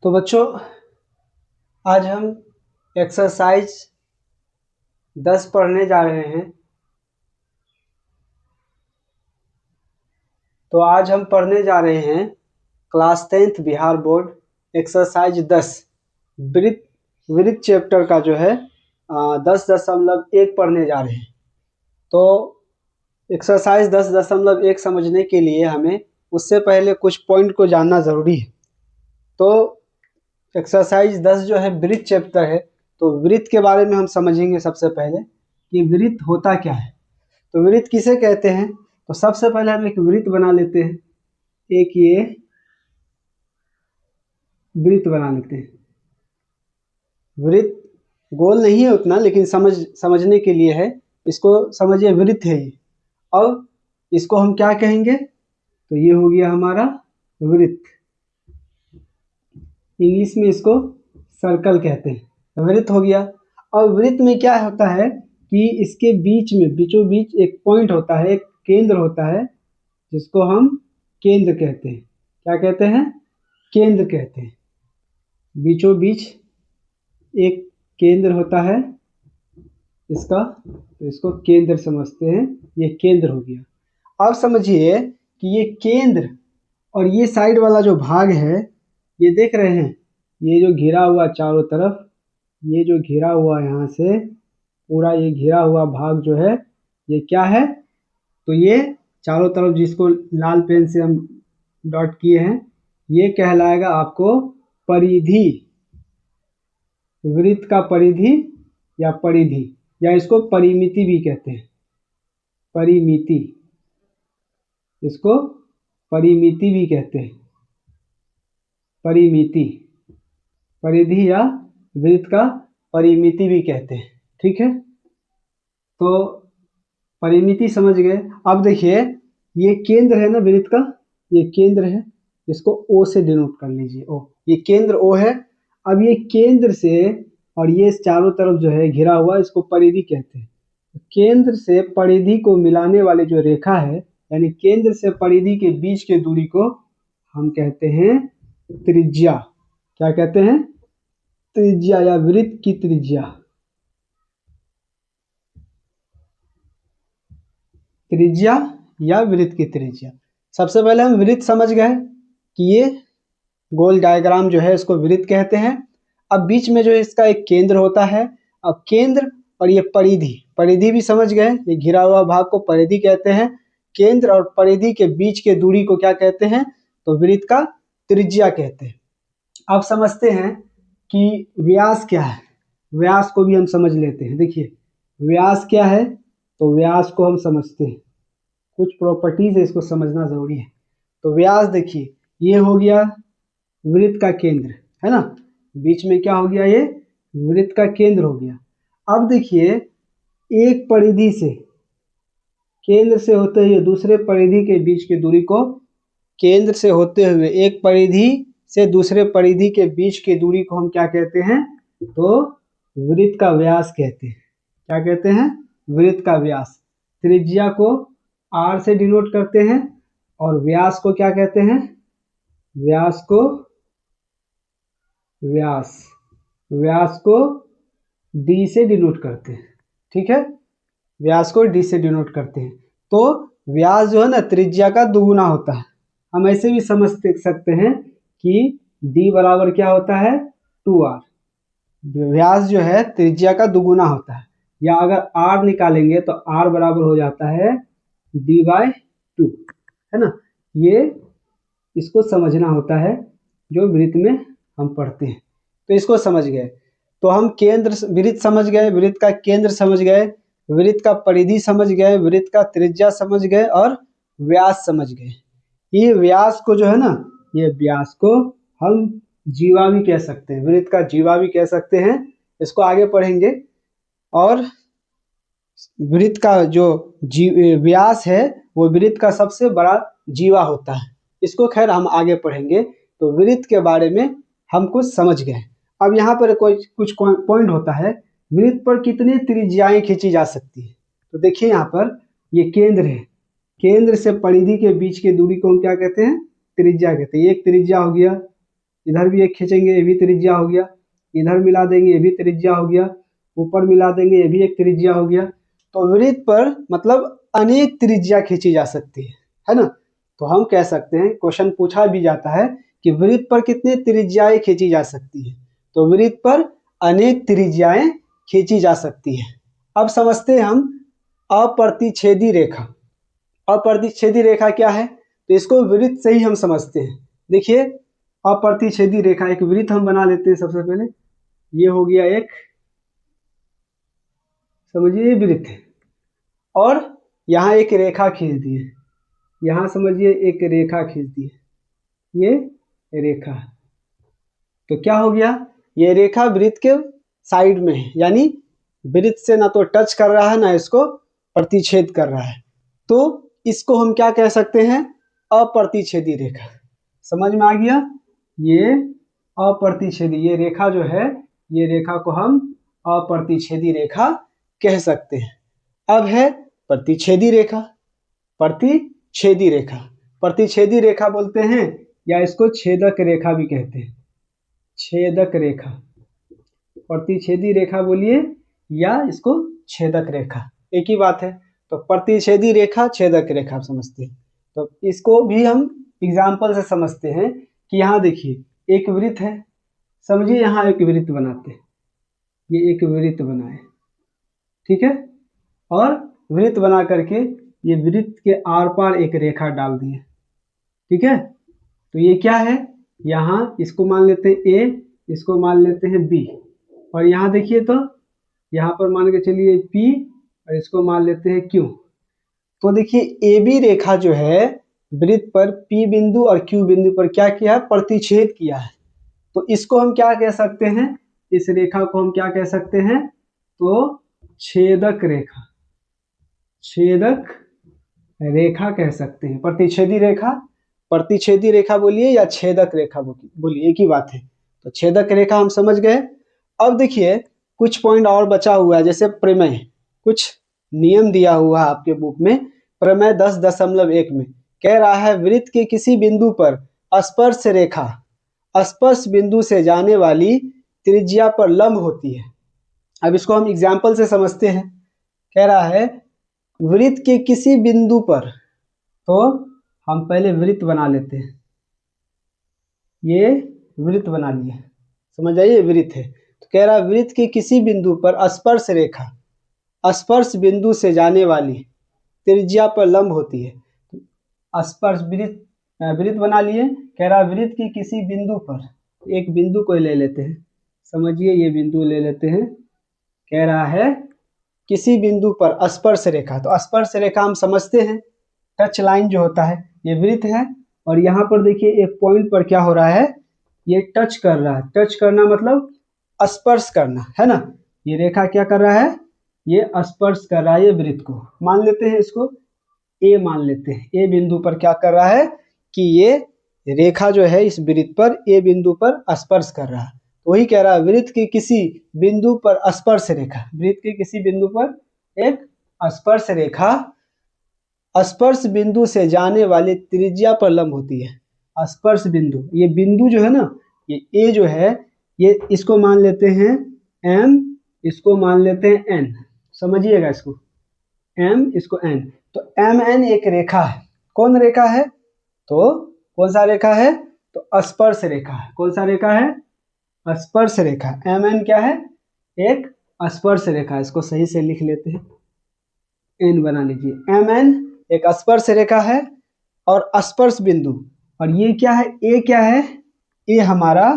तो बच्चों, आज हम एक्सरसाइज 10 पढ़ने जा रहे हैं। तो आज हम पढ़ने जा रहे हैं class 10th Bihar board exercise 10 वृत्त चैप्टर का जो है 10.1 पढ़ने जा रहे हैं। तो एक्सरसाइज 10.1 समझने के लिए हमें उससे पहले कुछ पॉइंट को जानना ज़रूरी है। तो एक्सरसाइज 10 जो है वृत्त चैप्टर है, तो वृत्त के बारे में हम समझेंगे सबसे पहले कि वृत्त होता क्या है। तो वृत्त किसे कहते हैं, तो सबसे पहले हम एक वृत्त बना लेते हैं। एक ये वृत्त बना लेते हैं। वृत्त गोल नहीं है उतना, लेकिन समझने के लिए है। इसको समझिए, वृत्त है ये। और इसको हम क्या कहेंगे, तो ये हो गया हमारा वृत्त। इंग्लिश में इसको सर्कल कहते हैं। वृत्त हो गया। और वृत्त में क्या होता है कि इसके बीच में बीचों बीच एक पॉइंट होता है, एक केंद्र होता है, जिसको हम केंद्र कहते हैं। क्या कहते हैं? केंद्र कहते हैं। बीचों बीच एक केंद्र होता है इसका, तो इसको केंद्र समझते हैं। ये केंद्र हो गया। अब समझिए कि ये केंद्र और ये साइड वाला जो भाग है, ये देख रहे हैं, ये जो घिरा हुआ चारों तरफ, ये जो घिरा हुआ यहाँ से पूरा ये घिरा हुआ भाग जो है, ये क्या है, तो ये चारों तरफ जिसको लाल पेन से हम डॉट किए हैं, ये कहलाएगा आपको परिधि। वृत्त का परिधि या परिधि, या इसको परिमिति भी कहते हैं। परिमिति, इसको परिमिति भी कहते हैं। परिमिति, परिधि या वृत्त का परिमिति भी कहते हैं। ठीक है, तो परिमिति समझ गए। अब देखिए, ये केंद्र है ना वृत्त का, ये केंद्र है, इसको ओ से डिनोट कर लीजिए। ओ, ये केंद्र ओ है। अब ये केंद्र से और ये चारों तरफ जो है घिरा हुआ, इसको परिधि कहते हैं। केंद्र से परिधि को मिलाने वाली जो रेखा है, यानी केंद्र से परिधि के बीच की दूरी को हम कहते हैं त्रिज्या। क्या कहते हैं? त्रिज्या या वृत्त की त्रिज्या। त्रिज्या या वृत्त की त्रिज्या। सबसे पहले हम वृत्त समझ गए कि ये गोल डायग्राम जो है इसको वृत्त कहते हैं। अब बीच में जो है इसका एक केंद्र होता है। अब केंद्र और ये परिधि, परिधि भी समझ गए, ये घिरा हुआ भाग को परिधि कहते हैं। केंद्र और परिधि के बीच के दूरी को क्या कहते हैं, तो वृत्त का त्रिज्या कहते हैं। अब समझते हैं कि व्यास क्या है। व्यास को भी हम समझ लेते हैं। देखिए, व्यास क्या है, तो व्यास को हम समझते हैं। कुछ प्रॉपर्टीज है, इसको समझना जरूरी है। तो व्यास देखिए, ये हो गया वृत्त का केंद्र, है ना। बीच में क्या हो गया, ये वृत्त का केंद्र हो गया। अब देखिए, एक परिधि से, केंद्र से होते हुए दूसरे परिधि के बीच की दूरी को, केंद्र से होते हुए एक परिधि से दूसरे परिधि के बीच की दूरी को हम क्या कहते हैं, तो वृत्त का व्यास कहते हैं। क्या कहते हैं? वृत्त का व्यास। त्रिज्या को r से डिनोट करते हैं और व्यास को क्या कहते हैं, व्यास को d से डिनोट करते हैं। ठीक है, व्यास को d से डिनोट करते हैं। तो व्यास जो है ना, त्रिज्या का दुगुना होता है। हम ऐसे भी समझ सकते हैं कि d बराबर क्या होता है, 2r। व्यास जो है त्रिज्या का दुगुना होता है, या अगर r निकालेंगे तो r बराबर हो जाता है d/2, है ना। ये इसको समझना होता है जो वृत्त में हम पढ़ते हैं। तो इसको समझ गए, तो हम केंद्र वृत्त समझ गए, वृत्त का केंद्र समझ गए, वृत्त का परिधि समझ गए, वृत्त का त्रिज्या समझ गए और व्यास समझ गए। ये व्यास को जो है ना, ये व्यास को हम जीवा भी कह सकते हैं, वृत्त का जीवा भी कह सकते हैं। इसको आगे पढ़ेंगे। और वृत्त का जो व्यास है, वो वृत्त का सबसे बड़ा जीवा होता है। इसको खैर हम आगे पढ़ेंगे। तो वृत्त के बारे में हम कुछ समझ गए। अब यहाँ पर कुछ पॉइंट होता है, वृत्त पर कितनी त्रिज्याएं खींची जा सकती है। तो देखिए, यहाँ पर ये केंद्र है, केंद्र से परिधि के बीच की दूरी को हम क्या कहते हैं, त्रिज्या कहते हैं। एक त्रिज्या हो गया, इधर भी एक खींचेंगे, ये भी त्रिज्या हो गया, इधर मिला देंगे, ये भी त्रिज्या हो गया, ऊपर मिला देंगे, ये भी एक त्रिज्या हो गया। तो वृत्त पर मतलब अनेक त्रिज्या खींची जा सकती है ना। तो हम कह सकते हैं, क्वेश्चन पूछा भी जाता है कि वृत्त पर कितनी त्रिज्याएं खींची जा सकती है, तो वृत्त पर अनेक त्रिज्याएं खींची जा सकती है। अब समझते हैं हम अप्रतिच्छेदी रेखा। अप्रतिच्छेदी रेखा क्या है, तो इसको वृत्त से ही हम समझते हैं। देखिए अप्रतिच्छेदी रेखा, एक वृत्त हम बना लेते हैं सबसे पहले। ये हो गया एक, समझिए वृत्त है, और यहाँ एक रेखा खींच दी है, यहाँ समझिए एक रेखा खींच दी है, ये रेखा। तो क्या हो गया, ये रेखा वृत्त के साइड में है, यानी वृत्त से ना तो टच कर रहा है ना इसको प्रतिच्छेद कर रहा है। तो इसको हम क्या कह सकते हैं, अप्रतिच्छेदी रेखा। समझ में आ गया, ये अप्रतिच्छेदी, ये रेखा जो है, ये रेखा को हम अप्रतिच्छेदी रेखा कह सकते हैं। अब है प्रतिच्छेदी रेखा। प्रतिच्छेदी रेखा, प्रतिच्छेदी रेखा बोलते हैं, या इसको छेदक रेखा भी कहते हैं। छेदक रेखा, प्रतिच्छेदी रेखा बोलिए या इसको छेदक रेखा, एक ही बात है। तो प्रतिच्छेदी रेखा, छेदक रेखा आप समझते हैं। तो इसको भी हम एग्जाम्पल से समझते हैं कि यहाँ देखिए एक वृत्त है, समझिए यहाँ एक वृत्त बनाते हैं, ये एक वृत्त बनाए, ठीक है, और वृत्त बना करके ये वृत्त के आर पार एक रेखा डाल दिए, ठीक है। तो ये क्या है, यहाँ इसको मान लेते हैं ए, इसको मान लेते हैं बी, और यहाँ देखिए तो यहाँ पर मान के चलिए पी, और इसको मान लेते हैं क्यू। तो देखिए ए बी रेखा जो है वृत्त पर पी बिंदु और क्यू बिंदु पर क्या किया है, प्रतिच्छेद किया है। तो इसको हम क्या कह सकते हैं, इस रेखा को हम क्या कह सकते हैं, तो छेदक रेखा, छेदक रेखा कह सकते हैं। प्रतिच्छेदी रेखा, प्रतिच्छेदी रेखा बोलिए या छेदक रेखा बोलिए, एक ही बात है। तो छेदक रेखा हम समझ गए। अब देखिए कुछ पॉइंट और बचा हुआ है, जैसे प्रमेय, कुछ नियम दिया हुआ है आपके बुक में, प्रमेय 10.1 में कह रहा है वृत्त के किसी बिंदु पर स्पर्श रेखा स्पर्श बिंदु से जाने वाली त्रिज्या पर लंब होती है। अब इसको हम एग्जाम्पल से समझते हैं। कह रहा है वृत्त के किसी बिंदु पर, तो हम पहले वृत्त बना लेते हैं, ये वृत्त बना लिया, समझ आइए वृत्त है। तो कह रहा है वृत्त के किसी बिंदु पर स्पर्श रेखा स्पर्श बिंदु से जाने वाली त्रिज्या पर लंब होती है। स्पर्श वृत्त बना लिए, कह रहा है वृत्त के किसी बिंदु पर, एक बिंदु को ले लेते हैं, समझिए ये बिंदु ले लेते हैं। कह रहा है किसी बिंदु पर स्पर्श रेखा, तो स्पर्श रेखा हम समझते हैं टच लाइन जो होता है, ये वृत्त है, और यहाँ पर देखिए एक पॉइंट पर क्या हो रहा है, ये टच कर रहा है। टच करना मतलब स्पर्श करना है ना। ये रेखा क्या कर रहा है, ये स्पर्श कर रहा है, ये वृत्त को मान लेते हैं, इसको ए मान लेते हैं। ए बिंदु पर क्या कर रहा है कि ये रेखा जो है इस वृत्त पर ए बिंदु पर स्पर्श कर रहा है। वही कह रहा है वृत्त के किसी बिंदु पर स्पर्श रेखा, वृत्त के किसी बिंदु पर एक स्पर्श रेखा स्पर्श बिंदु से जाने वाली त्रिज्या पर लंब होती है। स्पर्श बिंदु, ये बिंदु जो है ना, ये ए जो है, ये इसको मान लेते हैं एम, इसको मान लेते हैं एन, समझिएगा इसको एम, इसको एन। तो एम एन एक रेखा है, कौन रेखा है, तो कौन सा रेखा है, तो स्पर्श रेखा है। कौन सा रेखा है, स्पर्श रेखा। एम एन क्या है, एक स्पर्श रेखा। इसको सही से लिख लेते हैं, एन बना लीजिए। एम एन एक स्पर्श रेखा है और स्पर्श बिंदु, और ये क्या है, ए क्या है, ए हमारा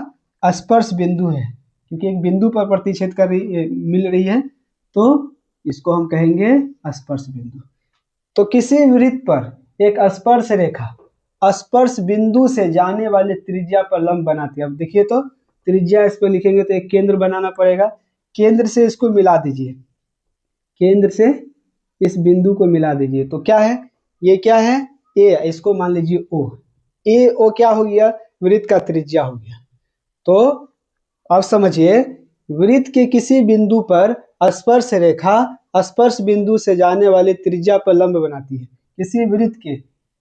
स्पर्श बिंदु है, क्योंकि एक बिंदु पर प्रतिच्छेद कर रही मिल रही है, तो इसको हम कहेंगे स्पर्श बिंदु। तो किसी वृत्त पर एक स्पर्श रेखा स्पर्श बिंदु से जाने वाले त्रिज्या पर लंब बनाती है। अब देखिए तो त्रिज्या इस पर लिखेंगे तो एक केंद्र बनाना पड़ेगा, केंद्र से इसको मिला दीजिए, केंद्र से इस बिंदु को मिला दीजिए। तो क्या है, ये क्या है, ए, इसको मान लीजिए ओ, ए ओ क्या हो गया, वृत्त का त्रिज्या हो गया। तो अब समझिए वृत्त के किसी बिंदु पर स्पर्श रेखा स्पर्श बिंदु से जाने वाली त्रिज्या पर लंब बनाती है। किसी वृत्त के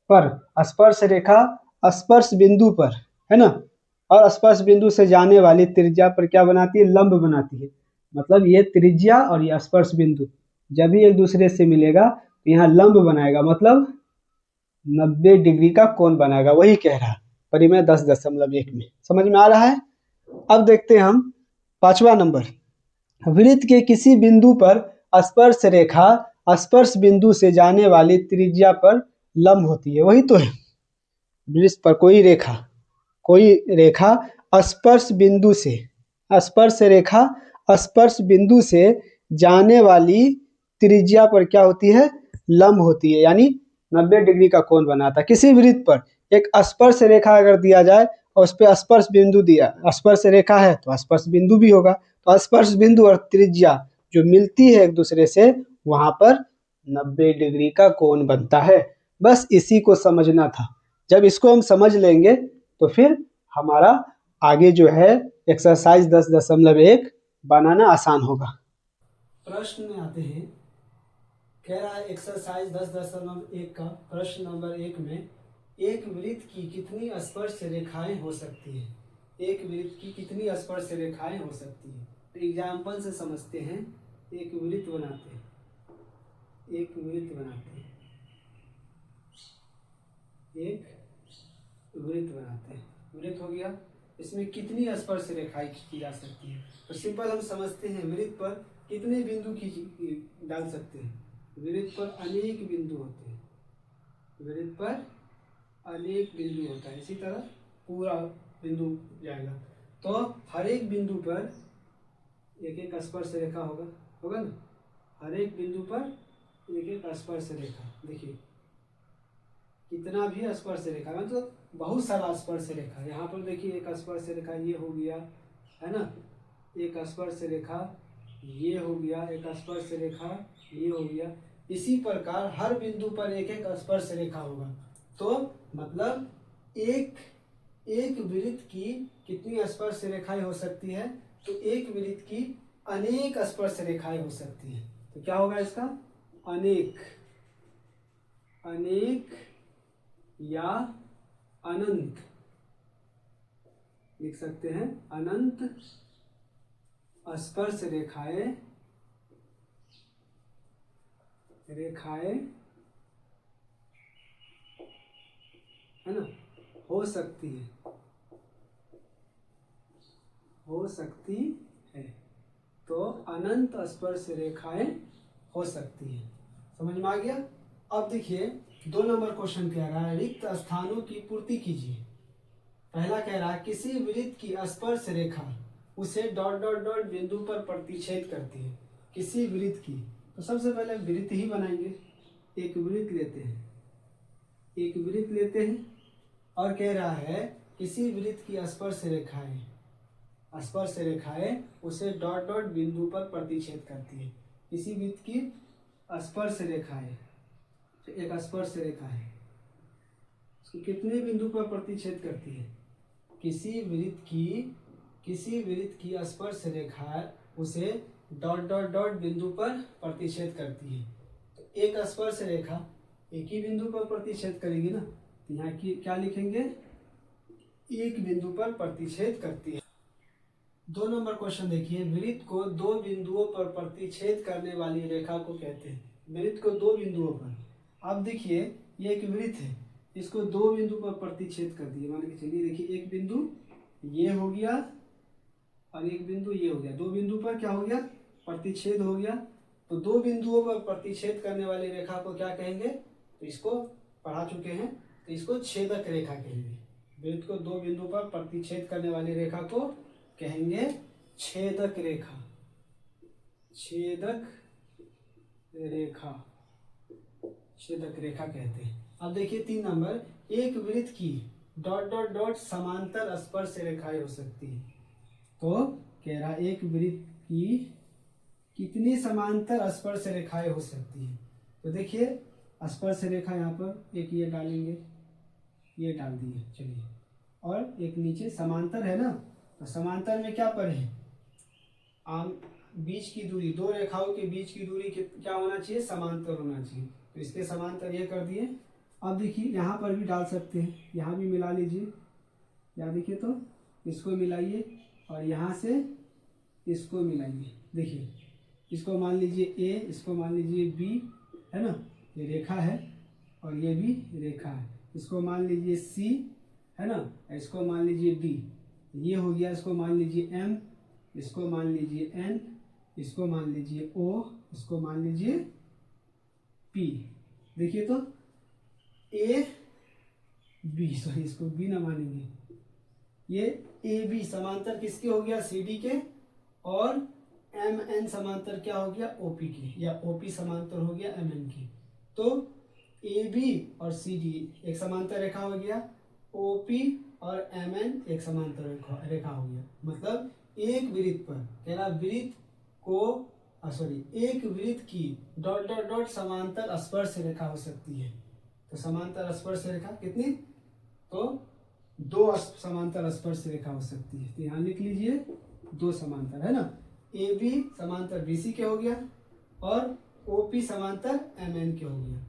पर स्पर्श रेखा स्पर्श बिंदु पर, है ना, और स्पर्श बिंदु से जाने वाली त्रिज्या पर क्या बनाती है, लंब बनाती है। मतलब ये त्रिज्या और ये स्पर्श बिंदु जब भी एक दूसरे से मिलेगा तो यहाँ लंब बनाएगा, मतलब 90 डिग्री का कोण बनाएगा, वही कह रहा है परिमेय 10.1 में। समझ में आ रहा है। अब देखते हैं हम 5वां नंबर, वृत्त के किसी बिंदु पर स्पर्श रेखा स्पर्श बिंदु से जाने वाली त्रिज्या पर लंब होती है। वही तो है, वृत्त पर कोई रेखा स्पर्श बिंदु से स्पर्श बिंदु से जाने वाली त्रिज्या पर क्या होती है, लंब होती है, यानी 90 डिग्री का कोण बनाता है। किसी वृत्त पर एक स्पर्श रेखा अगर दिया जाए और उस पर स्पर्श बिंदु दिया, स्पर्श रेखा है तो स्पर्श बिंदु भी होगा, तो स्पर्श बिंदु और त्रिज्या जो मिलती है एक दूसरे से वहां पर 90 डिग्री का कोण बनता है। बस इसी को समझना था। जब इसको हम समझ लेंगे तो फिर हमारा आगे जो है एक्सरसाइज 10.1 बनाना आसान होगा। प्रश्न में आते हैं, कह रहा है एक्सरसाइज 10.1 का प्रश्न नंबर 1 में एक वृत्त की कितनी स्पर्श रेखाएं हो सकती है। एक वृत्त की कितनी स्पर्श रेखाएं हो सकती है। एग्जाम्पल से समझते हैं। एक वृत्त बनाते हैं, एक वृत्त बनाते हैं, वृत्त हो गया। इसमें कितनी स्पर्श रेखाएं की जा सकती है। तो सिंपल हम समझते हैं, वृत्त पर कितने बिंदु की डाल सकते हैं। वृत्त पर अनेक बिंदु होते हैं, वृत्त पर अनेक बिंदु होता है। इसी तरह पूरा बिंदु जाएगा तो हर एक बिंदु पर एक एक स्पर्श रेखा होगा ना। हर एक बिंदु पर एक एक स्पर्श रेखा, देखिए कितना भी स्पर्श रेखा, मतलब बहुत सारा स्पर्श रेखा। यहाँ पर देखिए एक स्पर्श रेखा ये हो गया, है ना, एक स्पर्श रेखा ये हो गया, एक स्पर्श रेखा ये हो गया। इसी प्रकार हर बिंदु पर एक एक स्पर्श रेखा होगा। तो मतलब एक वृत्त की कितनी स्पर्श रेखाएं हो सकती है, तो एक वृत्त की अनेक स्पर्श रेखाएं हो सकती हैं। तो क्या होगा इसका, अनेक या अनंत लिख सकते हैं। अनंत स्पर्श रेखाएं है ना, हो सकती है। तो अनंत स्पर्श रेखाएं हो सकती है। समझ में आ गया। अब देखिए 2 नंबर क्वेश्चन कह रहा है, रिक्त स्थानों की पूर्ति कीजिए। पहला कह रहा है किसी वृत्त की स्पर्श रेखा उसे डॉट डॉट डॉट बिंदु पर प्रतिच्छेद करती है। किसी वृत्त की, तो सबसे पहले वृत्त ही बनाएंगे। एक वृत्त लेते हैं और कह रहा है किसी वृत्त की स्पर्श रेखाएं उसे डॉट डॉट बिंदु पर प्रतिच्छेद करती है। किसी वृत्त की स्पर्श रेखाएं, एक स्पर्श रेखा है, उसको कितने बिंदु पर प्रतिच्छेद करती है। किसी वृत्त की स्पर्श रेखा उसे डॉट डॉट डॉट बिंदु पर प्रतिच्छेद करती है। तो एक स्पर्श रेखा एक ही बिंदु पर प्रतिच्छेद करेगी ना, तो यहाँ की क्या लिखेंगे, एक बिंदु पर प्रतिच्छेद करती है। 2 नंबर क्वेश्चन देखिए, वृत्त को 2 बिंदुओं पर प्रतिच्छेद करने वाली रेखा को कहते हैं। वृत्त को 2 बिंदुओं पर, अब देखिए ये एक वृत्त है, इसको 2 बिंदु पर प्रतिच्छेद कर दिए। मान के चलिए, देखिए एक बिंदु ये हो गया और एक बिंदु ये हो गया। 2 बिंदु पर क्या हो गया, प्रतिच्छेद हो गया। तो 2 बिंदुओं पर प्रतिच्छेद करने वाली रेखा को क्या कहेंगे, तो इसको पढ़ा चुके हैं, तो इसको छेदक रेखा कहेंगे। वृत्त को 2 बिंदु पर प्रतिच्छेद करने वाली रेखा को कहेंगे छेदक रेखा कहते हैं। अब देखिए 3 नंबर, एक वृत्त की डॉट डॉट डॉट समांतर स्पर्श रेखाएं हो सकती है। तो कह रहा एक वृत्त की कितनी समांतर स्पर्श रेखाएं हो सकती है। तो देखिए स्पर्श रेखा यहाँ पर एक ये डालेंगे, ये डाल दिए, चलिए, और एक नीचे समांतर है ना, तो समांतर में क्या पर है, बीच की दूरी, 2 रेखाओं के बीच की दूरी क्या होना चाहिए, समांतर होना चाहिए। तो इसके समांतर ये कर दिए। अब देखिए यहाँ पर भी डाल सकते हैं, यहाँ भी मिला लीजिए, या देखिए तो इसको मिलाइए और यहाँ से इसको मिलाइए। देखिए इसको मान लीजिए ए, इसको मान लीजिए बी, है ना, ये रेखा है और ये भी रेखा है। इसको मान लीजिए सी, है ना, इसको मान लीजिए डी, ये हो गया। इसको मान लीजिए एम, इसको मान लीजिए एन, इसको मान लीजिए ओ, इसको मान लीजिए पी। देखिए तो ए बी, सॉरी इसको बी ना मानेंगे, ये ए बी समांतर किसके हो गया, सी डी के, और एम एन समांतर क्या हो गया, ओपी के, या ओपी समांतर हो गया एम एन की। तो ए बी और सी डी एक समांतर रेखा हो गया, ओपी और एम एन एक समांतर रेखा हो गया। मतलब एक वृत्त पर, कह रहा वृत्त को एक वृत्त की डॉट डॉट डॉट समांतर स्पर्श रेखा हो सकती है। तो समांतर स्पर्श रेखा कितनी, तो दो समांतर स्पर्श रेखा हो सकती है। तो यहाँ लिख लीजिए दो समांतर, है ना, ए बी समांतर बी सी के हो गया और ओ पी समांतर एम एन के हो गया,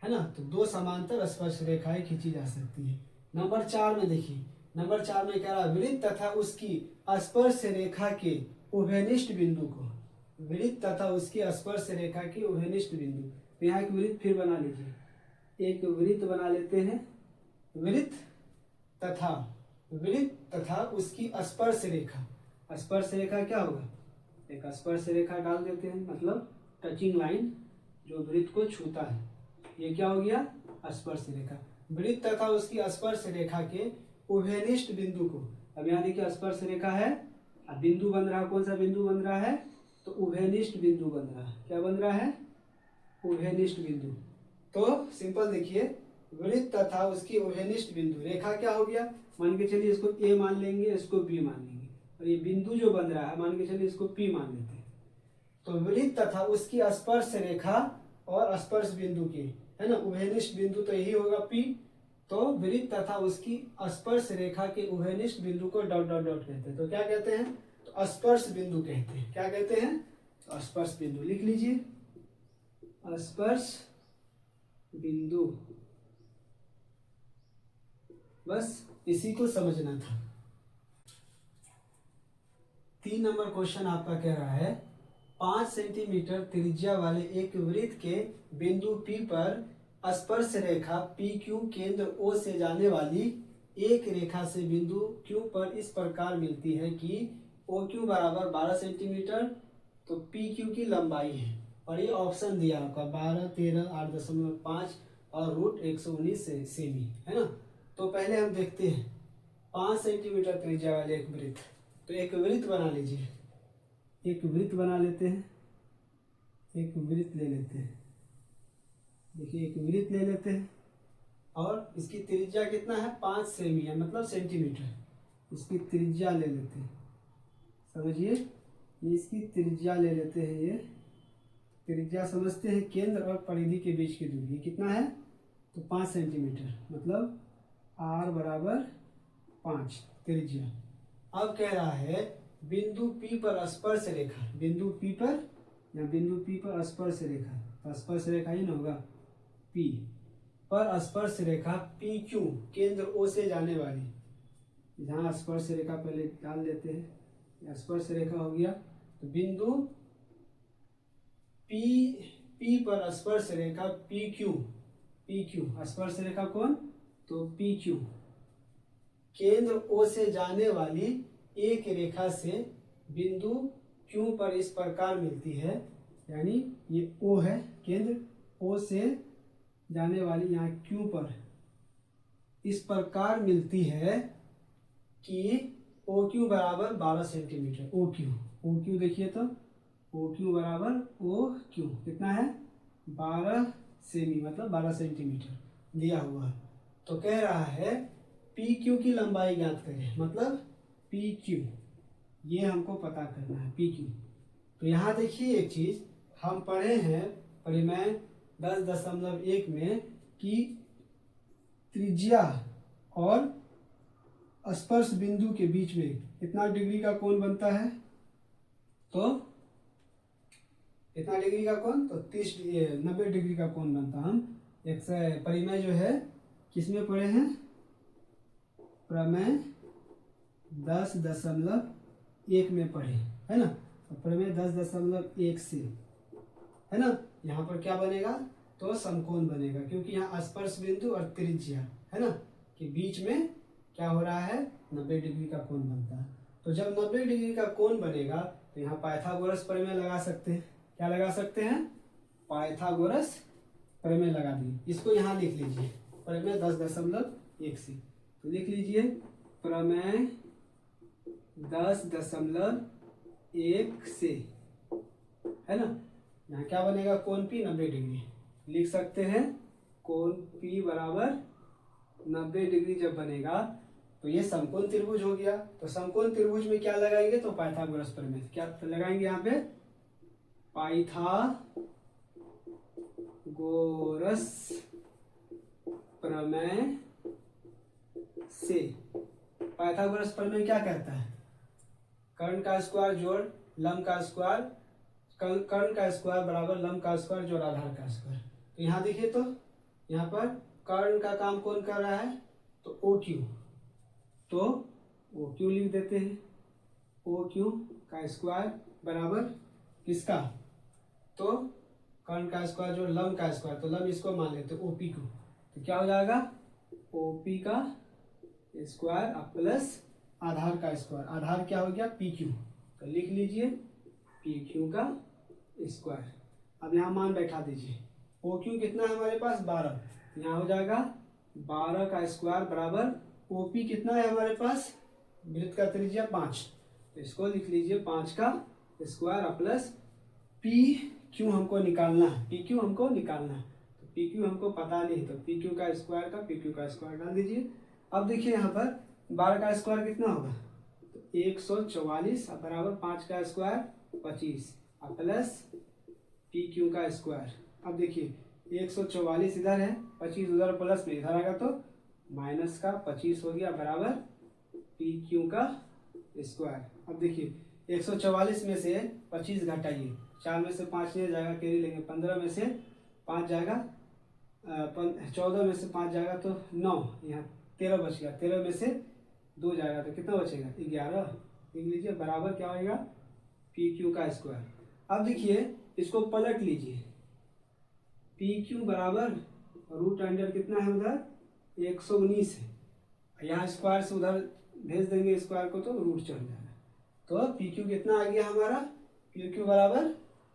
है ना। तो दो समांतर स्पर्श रेखाएं खींची जा सकती है। नंबर 4 में देखिए, नंबर 4 में कह रहा वृत्त तथा उसकी स्पर्श रेखा के उभयनिष्ठ बिंदु को, वृत्त तथा उसकी स्पर्श रेखा के उभयनिष्ठ बिंदु। तो यहाँ एक वृत्त फिर बना लीजिए, एक वृत्त बना लेते हैं, वृत्त तथा उसकी स्पर्श रेखा। स्पर्श रेखा क्या होगा, एक स्पर्श रेखा डाल देते हैं, मतलब टचिंग लाइन जो वृत्त को छूता है, ये क्या हो गया, स्पर्श रेखा। वृत्त तथा उसकी स्पर्श रेखा के उभयनिष्ठ बिंदु को, अब यहाँ देखिए स्पर्श रेखा है, अब बिंदु बन रहा, कौन सा बिंदु बन रहा है, तो उभयनिष्ठ बिंदु बन रहा है। क्या बन रहा है, उभयनिष्ठ बिंदु। तो सिंपल देखिए, वृत्त तथा उसकी उभयनिष्ठ बिंदु, रेखा क्या हो गया, मान के चलिए इसको ए मान लेंगे, इसको बी मान लेंगे, और ये बिंदु जो बन रहा है मान के चलिए इसको पी मान लेते हैं। तो वृत्त तथा उसकी स्पर्श रेखा और स्पर्श बिंदु की, है ना, उभयनिष्ठ बिंदु तो यही होगा पी। तो वृत्त तथा उसकी स्पर्श रेखा के उभयनिष्ठ बिंदु को डॉट डॉट डॉट कहते हैं। तो क्या कहते हैं, तो स्पर्श बिंदु कहते हैं। क्या कहते हैं, तो स्पर्श बिंदु। लिख लीजिए स्पर्श बिंदु, बस इसी को समझना था। 3 नंबर क्वेश्चन आपका कह रहा है 5 सेंटीमीटर त्रिज्या वाले एक वृत्त के बिंदु P पर स्पर्श रेखा PQ केंद्र O से जाने वाली एक रेखा से बिंदु Q पर इस प्रकार मिलती है कि OQ बराबर 12 सेंटीमीटर, तो PQ की लंबाई है, और ये ऑप्शन दिया आपका 12, 13, 8.5 और √119 सेमी, है ना। तो पहले हम देखते हैं 5 सेंटीमीटर त्रिज्या वाले एक वृत्त, तो एक वृत्त बना लीजिए, एक वृत्त बना लेते हैं, एक वृत्त ले लेते हैं। देखिए एक वृत्त ले लेते हैं और इसकी त्रिज्या कितना है, 5 सेमी है, मतलब सेंटीमीटर। इसकी त्रिज्या ले लेते हैं, समझिए, ये इसकी त्रिज्या ले लेते हैं। ये त्रिज्या समझते हैं केंद्र और परिधि के बीच की दूरी, कितना है, तो 5 सेंटीमीटर, मतलब r बराबर 5 त्रिज्या। अब कह रहा है बिंदु P पर स्पर्श रेखा, बिंदु P पर या बिंदु P पर स्पर्श रेखा, तो स्पर्श रेखा ही ना होगा, P पर स्पर्श रेखा PQ केंद्र O से जाने वाली, जहाँ स्पर्श रेखा पहले डाल देते हैं, स्पर्श रेखा हो गया। तो बिंदु P पर स्पर्श रेखा PQ स्पर्श रेखा कौन, तो PQ केंद्र O से जाने वाली एक रेखा से बिंदु Q पर इस प्रकार मिलती है, यानी ये O है, केंद्र O से जाने वाली यहाँ Q पर इस प्रकार मिलती है कि OQ बराबर 12 सेंटीमीटर। OQ देखिए तो OQ बराबर OQ कितना है, 12 सेमी, मतलब 12 सेंटीमीटर दिया हुआ है। तो कह रहा है PQ की लंबाई ज्ञात करें, मतलब PQ ये हमको पता करना है, PQ। तो यहाँ देखिए एक चीज़ हम पढ़े हैं परिमेय 10.1 में कि त्रिज्या और स्पर्श बिंदु के बीच में कितना डिग्री का कोण बनता है, तो इतना डिग्री का कोण, तो 90 डिग्री का कोण बनता। हम एक परिमेय जो है किसमें पढ़े हैं, प्रमेय 10.1 में पढ़े, है ना। तो प्रमेय 10.1 से, है ना, यहाँ पर क्या बनेगा, तो समकोण बनेगा, क्योंकि यहाँ स्पर्श बिंदु और त्रिज्या, है ना, कि बीच में क्या हो रहा है, 90 डिग्री का कोण बनता है। तो जब 90 डिग्री का कोण बनेगा तो यहाँ पाइथागोरस प्रमेय लगा सकते हैं। क्या लगा सकते हैं, पाइथागोरस प्रमेय लगा दिए। इसको यहाँ लिख लीजिए, प्रमेय 10.1 से, तो लिख लीजिए प्रमेय 10.1 से, है ना। यहाँ क्या बनेगा, कोण P 90 डिग्री, लिख सकते हैं कोण P बराबर 90 डिग्री जब बनेगा तो ये समकोण त्रिभुज हो गया। तो समकोण त्रिभुज में क्या लगाएंगे, तो पाइथागोरस प्रमेय। क्या लगाएंगे यहाँ पे, पाइथागोरस प्रमेय से। पाइथागोरस प्रमेय क्या कहता है, कर्ण का स्क्वायर जोड़ लंब का स्क्वायर, कर्ण का स्क्वायर बराबर लंब का स्क्वायर जोड़ आधार का स्क्वायर। तो यहाँ देखिए, तो यहाँ पर कर्ण का काम कौन कर रहा है, तो ओ क्यू, तो ओ क्यू लिख देते हैं, ओ क्यू का स्क्वायर बराबर किसका, तो कर्ण का स्क्वायर जो लंब का स्क्वायर, तो लंब इसको मान लेते ओपी को। तो क्या हो जाएगा, ओपी का स्क्वायर प्लस आधार का स्क्वायर, आधार क्या हो गया, पी क्यू, तो लिख लीजिए पी क्यू का स्क्वायर। अब यहाँ मान बैठा दीजिए, ओ क्यू कितना है हमारे पास 12, यहाँ हो जाएगा 12 का स्क्वायर बराबर ओपी कितना है हमारे पास, वृत्त का त्रिज्या 5, तो इसको लिख लीजिए 5 का स्क्वायर प्लस पी क्यू हमको निकालना है, पी क्यू हमको निकालना है, तो पी क्यू हमको पता नहीं, तो पी क्यू का स्क्वायर का पी क्यू का स्क्वायर डाल दीजिए। अब देखिए यहाँ पर 12 का स्क्वायर कितना होगा, तो 144 बराबर 5 का स्क्वायर 25 प्लस पी क्यू का स्क्वायर। अब देखिए 144 इधर है, 25 उधर प्लस में इधर आएगा, तो माइनस का 25 हो गया बराबर पी क्यू का स्क्वायर। अब देखिए 144 में से 25 घटाइए, 4 में से 5 नहीं जाएगा, कैरी लेंगे, 15 में से 5 जाएगा, 14 में से 5 जाएगा तो 9, यहाँ 13 बच गया, 13 में से 2 जाएगा तो कितना बचेगा 11, लिख लीजिए बराबर क्या होगा, पी क्यू का स्क्वायर। अब देखिए इसको पलट लीजिए, पी क्यू बराबर रूट अंडर कितना है उधर 119 है, यहाँ स्क्वायर से उधर भेज देंगे स्क्वायर को तो रूट चढ़ जाएगा, तो पी क्यू कितना आ गया हमारा, पी क्यू बराबर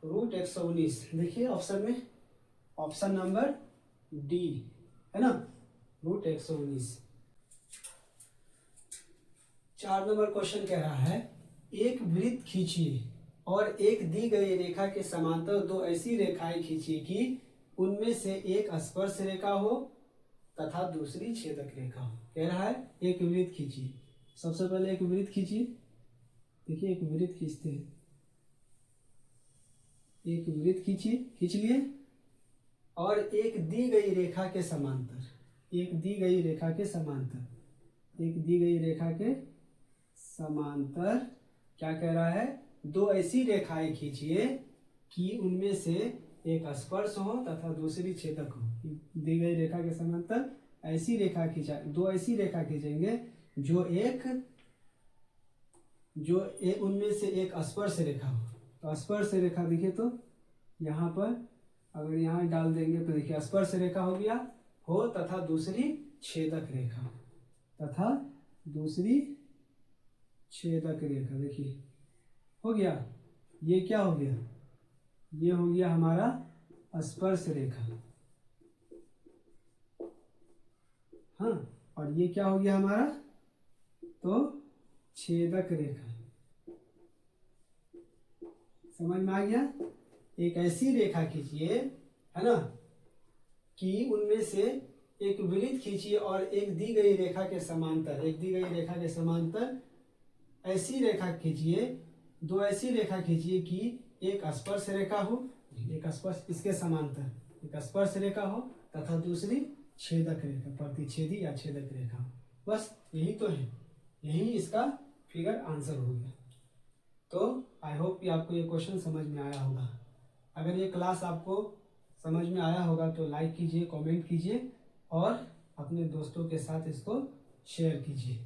रूट 119। देखिए ऑप्शन में, ऑप्शन नंबर डी, है ना, रूट 119। 4 नंबर क्वेश्चन कह रहा है, एक वृत्त खींचिए और एक दी गई रेखा के समांतर 2 ऐसी रेखाएं खींचिए कि उनमें से एक स्पर्श रेखा हो तथा दूसरी छेदक रेखा हो। कह रहा है एक वृत्त खींचिए, सबसे पहले एक वृत्त खींचिए, देखिए एक वृत्त खींचते हैं, एक वृत्त खींचिए, खींच लिए, और एक दी गई रेखा के समांतर, एक दी गई रेखा के समांतर, एक दी गई रेखा के समांतर क्या कह रहा है, 2 ऐसी रेखाएं खींचिए कि उनमें से एक स्पर्श हो तथा दूसरी छेदक हो। दी गई रेखा के समांतर ऐसी रेखा खींचा, 2 ऐसी रेखा खींचेंगे जो उनमें से एक स्पर्श रेखा हो। तो स्पर्श रेखा देखिए, तो यहाँ पर अगर यहाँ डाल देंगे तो देखिए स्पर्श रेखा हो गया, हो तथा दूसरी छेदक रेखा, तथा दूसरी छेदक रेखा, देखिए हो गया, ये क्या हो गया, ये हो गया हमारा स्पर्श रेखा, हाँ, और ये क्या हो गया हमारा, तो छेदक रेखा। समझ में आ गया, एक ऐसी रेखा खींचिए, है ना, कि उनमें से एक वृत्त खींचिए और एक दी गई रेखा के समांतर, एक दी गई रेखा के समांतर ऐसी रेखा खींचिए, 2 ऐसी रेखा खींचिए कि एक स्पर्श रेखा हो, एक स्पर्श इसके समांतर एक स्पर्श रेखा हो तथा दूसरी छेदक रेखा, प्रतिच्छेदी या छेदक रेखा हो। बस यही तो है, यही इसका फिगर आंसर हो गया। तो आई होप कि आपको ये क्वेश्चन समझ में आया होगा। अगर ये क्लास आपको समझ में आया होगा तो लाइक कीजिए, कमेंट कीजिए और अपने दोस्तों के साथ इसको शेयर कीजिए।